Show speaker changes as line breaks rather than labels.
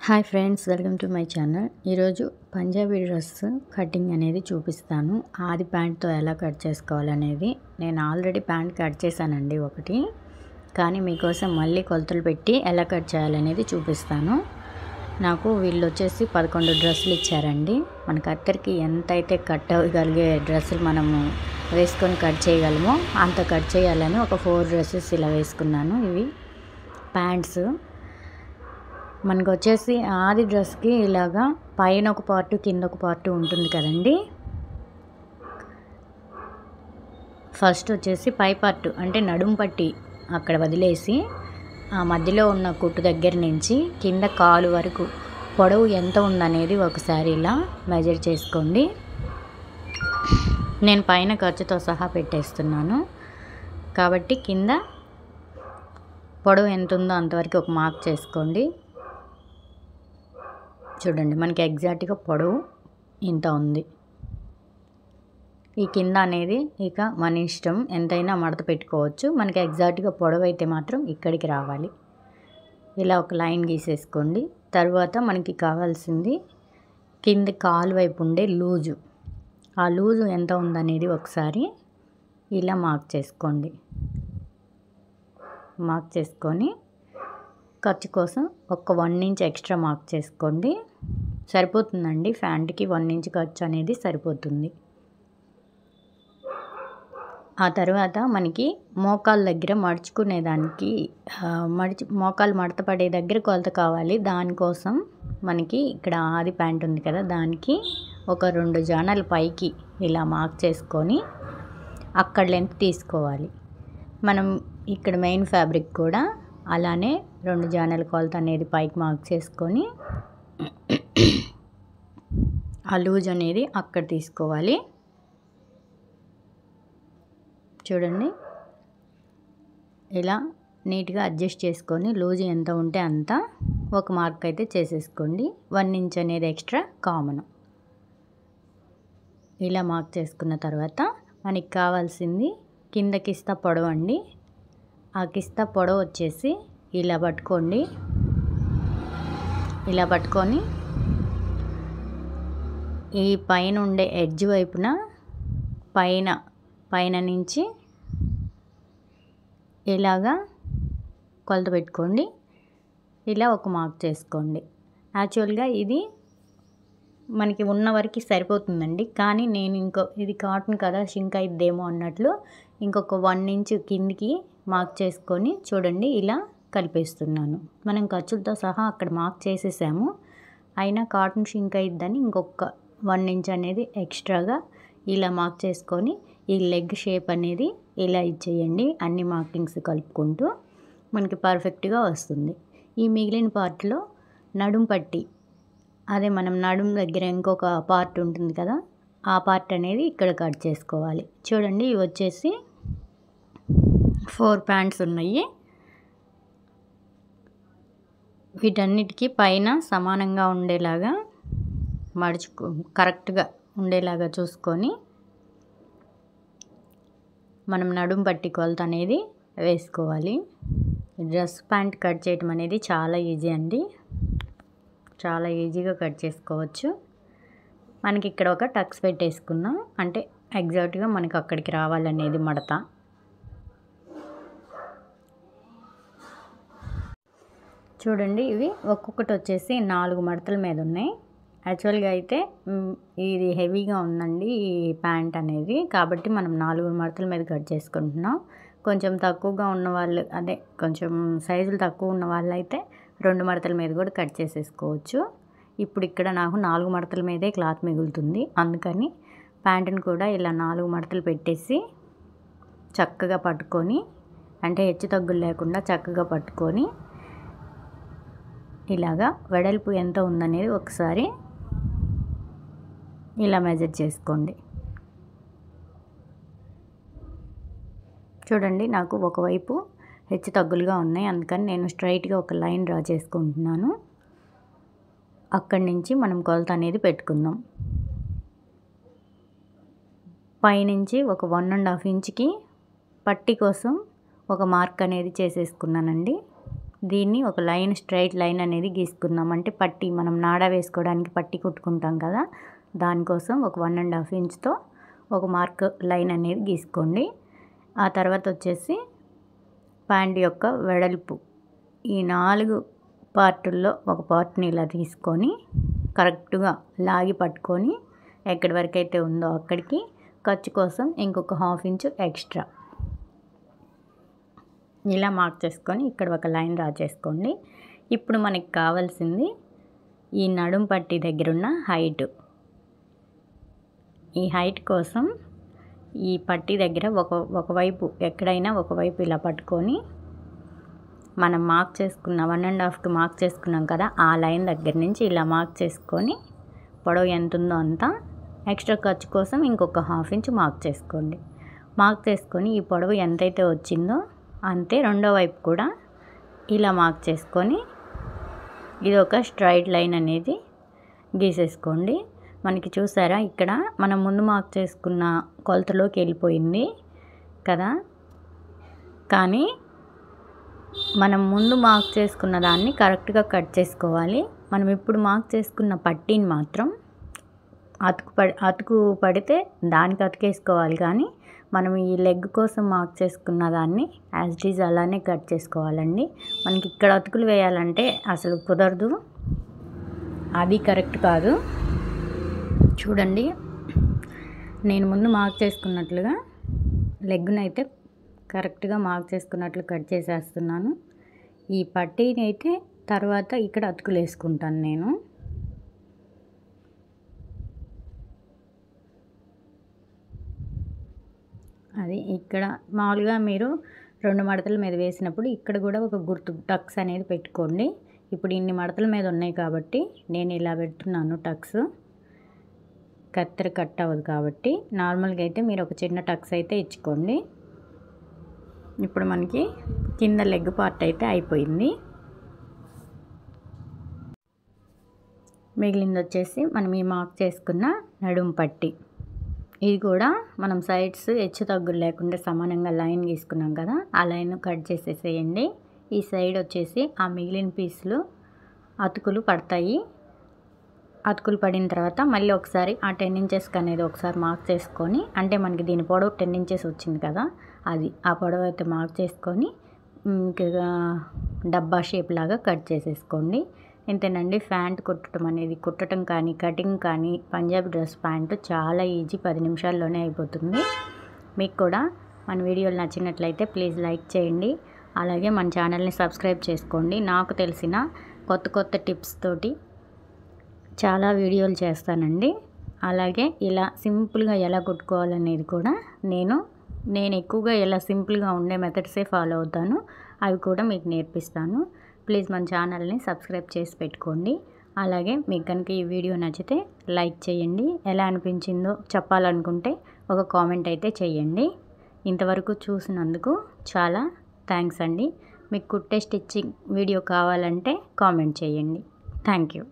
Hi friends, welcome to my channel. ఈరోజు Punjabi dress cutting అనేది చూపిస్తాను. ఆది ప్యాంట్తో ఎలా కట్ చేసుకోవాలనేది. నేను ఆల్రెడీ ప్యాంట్ కట్ చేశానండి ఒకటి, కానీ మీకోసం మళ్ళీ కొలతలు పెట్టి ఎలా కట్ చేయాలనేది చూపిస్తాను. నాకు వీళ్ళు వచ్చేసి 11 డ్రెస్సులు ఇచ్చారండి. మన కత్తెరకి ఎంతైతే కట్ అవ్వగలిగే డ్రెస్సులు మనము వేసుకొని కట్ చేయగలమో అంత కట్ చేయాలని ఒక 4 డ్రెస్సెస్ ఇలా వేసుకున్నాను. ఇవి ప్యాంట్స్. మనకు వచ్చేసి ఆది డ్రెస్కి ఇలాగా పైన ఒక పార్టు కింద ఒక పార్టు ఉంటుంది కదండి. ఫస్ట్ వచ్చేసి పై పార్టు అంటే నడుము పట్టి అక్కడ వదిలేసి ఆ మధ్యలో ఉన్న కుట్టు దగ్గర నుంచి కింద కాలు వరకు పొడవు ఎంత ఉందనేది ఒకసారి ఇలా మెజర్ చేసుకోండి. నేను పైన ఖర్చుతో సహా పెట్టేస్తున్నాను కాబట్టి కింద పొడవు ఎంత ఉందో అంతవరకు ఒక మార్క్ చేసుకోండి. చూడండి, మనకి ఎగ్జాక్ట్గా పొడవు ఇంత ఉంది. ఈ కింద అనేది ఇక మన ఇష్టం, ఎంతైనా మడత పెట్టుకోవచ్చు. మనకి ఎగ్జాక్ట్గా పొడవు అయితే మాత్రం ఇక్కడికి రావాలి. ఇలా ఒక లైన్ గీసేసుకోండి. తర్వాత మనకి కావాల్సింది కింద కాలు వైపు ఉండే లూజు. ఆ లూజు ఎంత ఉందనేది ఒకసారి ఇలా మార్క్ చేసుకోండి. మార్క్ చేసుకొని ఖర్చు కోసం ఒక 1 ఇంచ్ ఎక్స్ట్రా మార్క్ చేసుకోండి. సరిపోతుందండి, ప్యాంట్కి 1 ఇంచ్ ఖర్చు అనేది సరిపోతుంది. ఆ తర్వాత మనకి మోకాళ్ళ దగ్గర మడుచుకునేదానికి మోకాలు మడత పడే దగ్గర కొలత కావాలి. దానికోసం మనకి ఇక్కడ ఆది ప్యాంట్ ఉంది కదా, దానికి ఒక 2 జానలు పైకి ఇలా మార్క్ చేసుకొని అక్కడ లెంత్ తీసుకోవాలి. మనం ఇక్కడ మెయిన్ ఫ్యాబ్రిక్ కూడా అలానే 2 జానల కొలత అనేది పైకి మార్క్ చేసుకొని ఆ లూజ్ అనేది అక్కడ తీసుకోవాలి. చూడండి, ఇలా నీట్గా అడ్జస్ట్ చేసుకొని లూజ్ ఎంత ఉంటే అంత ఒక మార్క్ అయితే చేసేసుకోండి. 1 ఇంచ్ అనేది ఎక్స్ట్రా కామన్. ఇలా మార్క్ చేసుకున్న తర్వాత మనకి కావాల్సింది కింద కిస్తా పొడవు అండి. ఆ కిస్తా పొడవు వచ్చేసి ఇలా పట్టుకోండి. ఇలా పట్టుకొని ఈ పైన ఉండే ఎడ్జ్ వైపున పైన నుంచి ఇలాగా కొలత పెట్టుకోండి. ఇలా ఒక మార్క్ చేసుకోండి. యాక్చువల్గా ఇది మనకి ఉన్న వరకు సరిపోతుందండి, కానీ నేను ఇది కాటన్ కదా షింక్ అయిద్దేమో అన్నట్లు ఇంకొక 1 ఇంచ్ కిందికి మార్క్ చేసుకొని చూడండి ఇలా కలిపేస్తున్నాను. మనం ఖర్చులతో సహా అక్కడ మార్క్ చేసేసాము, అయినా కాటన్ షింక్ అయిద్దని ఇంకొక 1 ఇంచ్ అనేది ఎక్స్ట్రాగా ఇలా మార్క్ చేసుకొని ఈ లెగ్ షేప్ అనేది ఇలా ఇచ్చేయండి. అన్ని మార్కింగ్స్ కలుపుకుంటూ మనకి పర్ఫెక్ట్గా వస్తుంది. ఈ మిగిలిన పార్ట్లో నడుము పట్టి, అదే మనం నడుము దగ్గర ఇంకొక పార్ట్ ఉంటుంది కదా, ఆ పార్ట్ అనేది ఇక్కడ కట్ చేసుకోవాలి. చూడండి, ఇవి వచ్చేసి 4 ప్యాంట్స్ ఉన్నాయి. వీటన్నిటికీ పైన సమానంగా ఉండేలాగా కరెక్ట్గా ఉండేలాగా చూసుకొని మనం నడుము పట్టి కొలత అనేది వేసుకోవాలి. డ్రెస్ ప్యాంట్ కట్ చేయడం అనేది చాలా ఈజీ అండి, చాలా ఈజీగా కట్ చేసుకోవచ్చు. మనకి ఇక్కడ ఒక టక్స్ పెట్టేసుకున్నాం అంటే ఎగ్జాక్ట్గా మనకి అక్కడికి రావాలనేది మడత. చూడండి, ఇవి ఒక్కొక్కటి వచ్చేసి 4 మడతల మీద ఉన్నాయి. యాక్చువల్గా అయితే ఇది హెవీగా ఉందండి ఈ ప్యాంట్ అనేది, కాబట్టి మనం 4 మడతల మీద కట్ చేసుకుంటున్నాం. కొంచెం తక్కువగా ఉన్న వాళ్ళు, అదే కొంచెం సైజులు తక్కువ ఉన్న వాళ్ళు అయితే 2 మడతల మీద కూడా కట్ చేసేసుకోవచ్చు. ఇప్పుడు ఇక్కడ నాకు 4 మడతల మీదే క్లాత్ మిగులుతుంది, అందుకని ప్యాంటుని కూడా ఇలా 4 మడతలు పెట్టేసి చక్కగా పట్టుకొని, అంటే హెచ్చు తగ్గులు లేకుండా చక్కగా పట్టుకొని ఇలాగా వెడల్పు ఎంత ఉందనేది ఒకసారి ఇలా మెజర్ చేసుకోండి. చూడండి, నాకు ఒకవైపు హెచ్చు తగ్గులుగా ఉన్నాయి, అందుకని నేను స్ట్రైట్గా ఒక లైన్ డ్రా చేసుకుంటున్నాను. అక్కడి నుంచి మనం కొలత అనేది పెట్టుకుందాం. పైనుంచి ఒక 1.5 ఇంచ్కి పట్టి కోసం ఒక మార్క్ అనేది చేసేసుకున్నానండి. దీన్ని ఒక లైన్, స్ట్రైట్ లైన్ అనేది గీసుకుందాం. అంటే పట్టీ, మనం నాడా వేసుకోవడానికి పట్టీ కుట్టుకుంటాం కదా, దానికోసం ఒక 1.5 ఇంచ్తో ఒక మార్క్ లైన్ అనేది గీసుకోండి. ఆ తర్వాత వచ్చేసి ప్యాంట్ యొక్క వెడల్పు ఈ 4 పార్టుల్లో ఒక పార్ట్ని ఇలా తీసుకొని కరెక్ట్గా లాగి పట్టుకొని ఎక్కడి వరకు అయితే ఉందో అక్కడికి ఖర్చు కోసం ఇంకొక 1/2 ఇంచు ఎక్స్ట్రా ఇలా మార్క్ చేసుకొని ఇక్కడ ఒక లైన్ డ్రా చేసుకోండి. ఇప్పుడు మనకి కావాల్సింది ఈ నడుం పట్టీ దగ్గర ఉన్న హైట్. ఈ హైట్ కోసం ఈ పట్టీ దగ్గర ఒకవైపు ఎక్కడైనా ఒకవైపు ఇలా పట్టుకొని మనం మార్క్ చేసుకున్న 1.5కి మార్క్ చేసుకున్నాం కదా, ఆ లైన్ దగ్గర నుంచి ఇలా మార్క్ చేసుకొని పొడవు ఎంత ఉందో అంతా ఎక్స్ట్రా ఖర్చు కోసం ఇంకొక 1/2 ఇంచు మార్క్ చేసుకోండి. మార్క్ చేసుకొని ఈ పొడవు ఎంతైతే వచ్చిందో అంతే రెండో వైపు కూడా ఇలా మార్క్ చేసుకొని ఇది ఒక స్ట్రైట్ లైన్ అనేది గీసేసుకోండి. మనకి చూసారా ఇక్కడ మనం ముందు మార్క్ చేసుకున్న కొలతలోకి వెళ్ళిపోయింది కదా, కానీ మనం ముందు మార్క్ చేసుకున్న దాన్ని కరెక్ట్గా కట్ చేసుకోవాలి. మనం ఇప్పుడు మార్క్ చేసుకున్న పట్టీని మాత్రం అతుకు పడితే దానికి అతుకేసుకోవాలి, కానీ మనం ఈ లెగ్ కోసం మార్క్ చేసుకున్న దాన్ని యాజ్ ఇట్ ఈజ్ అలానే కట్ చేసుకోవాలండి. మనకి ఇక్కడ అతుకులు వేయాలంటే అసలు కుదరదు, అది కరెక్ట్ కాదు. చూడండి, నేను ముందు మార్క్ చేసుకున్నట్లుగా లెగ్గునైతే కరెక్ట్గా మార్క్ చేసుకున్నట్లు కట్ చేసేస్తున్నాను. ఈ పట్టీని అయితే తర్వాత ఇక్కడ అతుకులు వేసుకుంటాను నేను. అది ఇక్కడ మామూలుగా మీరు 2 మడతల మీద వేసినప్పుడు ఇక్కడ కూడా ఒక గుర్తు టక్స్ అనేది పెట్టుకోండి. ఇప్పుడు ఇన్ని మడతల మీద ఉన్నాయి కాబట్టి నేను ఇలా పెడుతున్నాను టక్స్. కత్తెర కట్ అవ్వదు కాబట్టి నార్మల్గా అయితే మీరు ఒక చిన్న టక్స్ అయితే ఇచ్చుకోండి. ఇప్పుడు మనకి కింద లెగ్ పార్ట్ అయితే అయిపోయింది. మిగిలింది వచ్చేసి మనం ఈ మార్క్ చేసుకున్న నడుం పట్టీ. ఇది కూడా మనం సైడ్స్ హెచ్చు తగ్గులు లేకుండా సమానంగా లైన్ గీసుకున్నాం కదా, ఆ లైన్ కట్ చేసేసేయండి. ఈ సైడ్ వచ్చేసి ఆ మిగిలిన పీసులు అతుకులు పడతాయి. అతుకులు పడిన తర్వాత మళ్ళీ ఒకసారి ఆ 10 ఇంచెస్కి అనేది ఒకసారి మార్క్ చేసుకొని, అంటే మనకి దీని పొడవు 10 ఇంచెస్ వచ్చింది కదా, అది ఆ పొడవు అయితే మార్క్ చేసుకొని డబ్బా షేప్ లాగా కట్ చేసేసుకోండి. ఇంతేనండి. ప్యాంట్ కుట్టడం కానీ కటింగ్ కానీ పంజాబీ డ్రెస్ ప్యాంటు చాలా ఈజీ, 10 నిమిషాల్లోనే అయిపోతుంది. మీకు కూడా మన వీడియోలు నచ్చినట్లయితే ప్లీజ్ లైక్ చేయండి. అలాగే మన ఛానల్ని సబ్స్క్రైబ్ చేసుకోండి. నాకు తెలిసిన కొత్త టిప్స్ తోటి చాలా వీడియోలు చేస్తానండి. అలాగే ఇలా సింపుల్గా ఎలా కుట్టుకోవాలనేది కూడా నేను ఎక్కువగా ఎలా సింపుల్గా ఉండే మెథడ్సే ఫాలో అవుతాను, అవి కూడా మీకు నేర్పిస్తాను. ప్లీజ్ మన ఛానల్ని సబ్స్క్రైబ్ చేసి పెట్టుకోండి. అలాగే మీకు కనుక ఈ వీడియో నచ్చితే లైక్ చేయండి. ఎలా అనిపించిందో చెప్పాలనుకుంటే ఒక కామెంట్ అయితే చేయండి. ఇంతవరకు చూసినందుకు చాలా థ్యాంక్స్ అండి. మీకు కుట్టే స్టిచ్చింగ్ వీడియో కావాలంటే కామెంట్ చేయండి. Thank you.